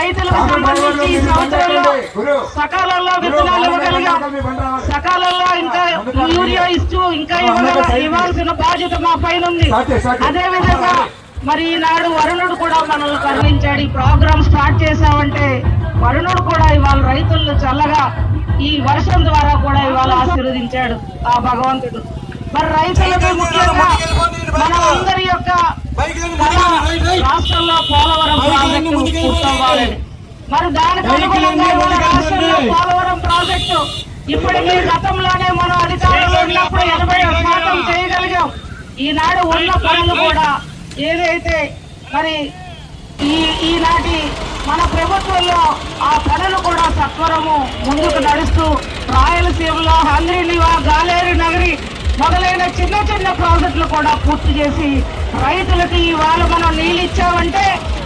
రైతులకు సంబంధించి ఈ సంవత్సరంలో సకాలంలో విత్తనాలు ఇవ్వగలిగాం, సకాలంలో ఇంకా యూరియా ఇస్తూ ఇంకా ఇవ్వాల్సిన బాధ్యత మా పైన ఉంది. అదేవిధంగా మరి ఈనాడు వరుణుడు కూడా మనల్ని కరుణించాడు. ఈ ప్రోగ్రామ్ స్టార్ట్ చేశామంటే వరుణుడు కూడా ఇవాళ రైతులను చల్లగా ఈ వర్షం ద్వారా కూడా ఇవాళ ఆశీర్వదించాడు ఆ భగవంతుడు. మరి రైతులకు ముఖ్యంగా మన అందరి యొక్క రాష్ట్రంలో పోలవరం ప్రాజెక్టు పూర్తవ్వాలని, మరి దానికి అనుగుణంగా ఇవాళ రాష్ట్రంలో పోలవరం ప్రాజెక్టు ఇప్పటికీ గతంలోనే మనం అధికారంలో ఉన్నప్పుడు 80% చేయగలిగాం. ఈనాడు ఉన్న పనులు కూడా ఏదైతే మరి ఈనాటి మన ప్రభుత్వంలో ఆ పనులు కూడా సత్వరము ముందుకు నడుస్తూ రాయలసీమలో హంద్రీనివా, గాలేరు నగరి మొదలైన చిన్న చిన్న ప్రాజెక్టులు కూడా పూర్తి చేసి రైతులకి ఇవాళ మనం నీళ్ళు ఇచ్చామంటే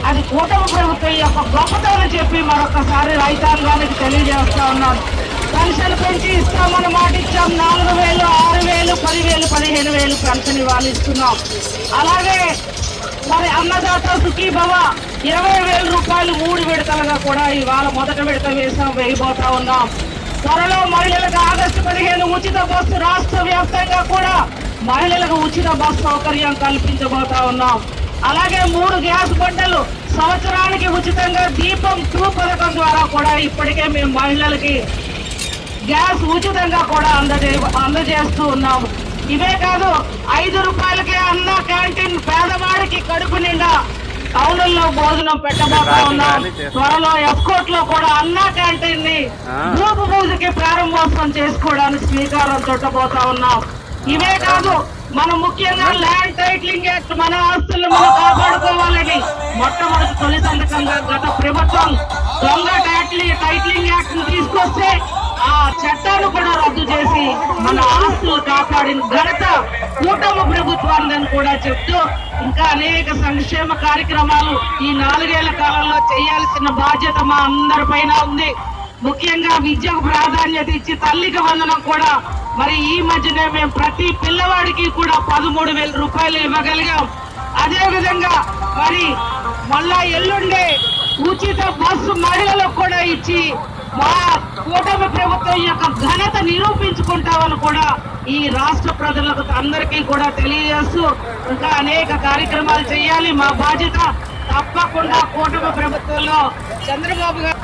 అది కూటమి ప్రభుత్వం యొక్క గొప్పతనం చెప్పి మరొకసారి రైతాంగానికి తెలియజేస్తా ఉన్నాను. పెన్షన్ పెంచి ఇస్తామని మాట ఇచ్చాం. 4,000, 6,000, 10,000, 15,000 పెన్షన్ ఇవాళ ఇస్తున్నాం. అలాగే మరి అన్నదాత సుఖీభవ 20,000 రూపాయలు 3 విడతలుగా కూడా ఇవాళ మొదటి విడత వేయబోతా ఉన్నాం. త్వరలో మహిళలకు ఆగస్టు 15 ఉచిత బస్సు రాష్ట్ర వ్యాప్తంగా కూడా మహిళలకు ఉచిత బస్సు సౌకర్యం కల్పించబోతా ఉన్నాం. అలాగే 3 గ్యాస్ బండలు సంవత్సరానికి ఉచితంగా దీపం 2 పథకం ద్వారా కూడా ఇప్పటికే మేము మహిళలకి గ్యాస్ ఉచితంగా కూడా అందజేస్తూ ఉన్నాము. ఇవే కాదు, 5 రూపాయలకే అన్న క్యాంటీన్ పేదవాడికి కడుపు నిండా టౌన్లో భోజనం పెట్టబోతా ఉన్నాం. త్వరలో ఎఫ్కోట్ లో కూడా అన్న క్యాంటీన్ ని గ్రూప్ పూజకి ప్రారంభోత్సవం చేసుకోవడానికి శ్రీకారం చుట్టబోతా ఉన్నాం. ఇవే కాదు, మనం ముఖ్యంగా ల్యాండ్ టైటిలింగ్ యాక్ట్, మన ఆస్తులను మనం కాపాడుకోవాలని మొట్టమొదటి తొలి సంతకంగా గత ప్రభుత్వం దొంగ టైటిలింగ్ యాక్ట్ ను తీసుకొస్తే ఆ చట్టాన్ని కూడా రద్దు చేసి మన ఆస్తులు కాపాడిన ఘనత కూటమి ప్రభుత్వాన్ని కూడా చెప్తూ ఇంకా అనేక సంక్షేమ కార్యక్రమాలు ఈ 4 ఏళ్ల కాలంలో చేయాల్సిన బాధ్యత మా అందరిపైన ఉంది. ముఖ్యంగా విద్యకు ప్రాధాన్యత ఇచ్చి తల్లికి వందనం కూడా మరి ఈ మధ్యనే మేము ప్రతి పిల్లవాడికి కూడా 13,000 రూపాయలు ఇవ్వగలిగాం. అదేవిధంగా మరి మళ్ళా ఎల్లుండే ఉచిత బస్సు మహిళలకు కూడా ఇచ్చి మా కూటమి ప్రభుత్వం యొక్క ఘనత నిరూపించుకుంటామని కూడా ఈ రాష్ట్ర ప్రజలకు అందరికీ కూడా తెలియజేస్తూ ఇంకా అనేక కార్యక్రమాలు చేయాలి. మా బాధ్యత తప్పకుండా కూటమి ప్రభుత్వంలో చంద్రబాబు గారు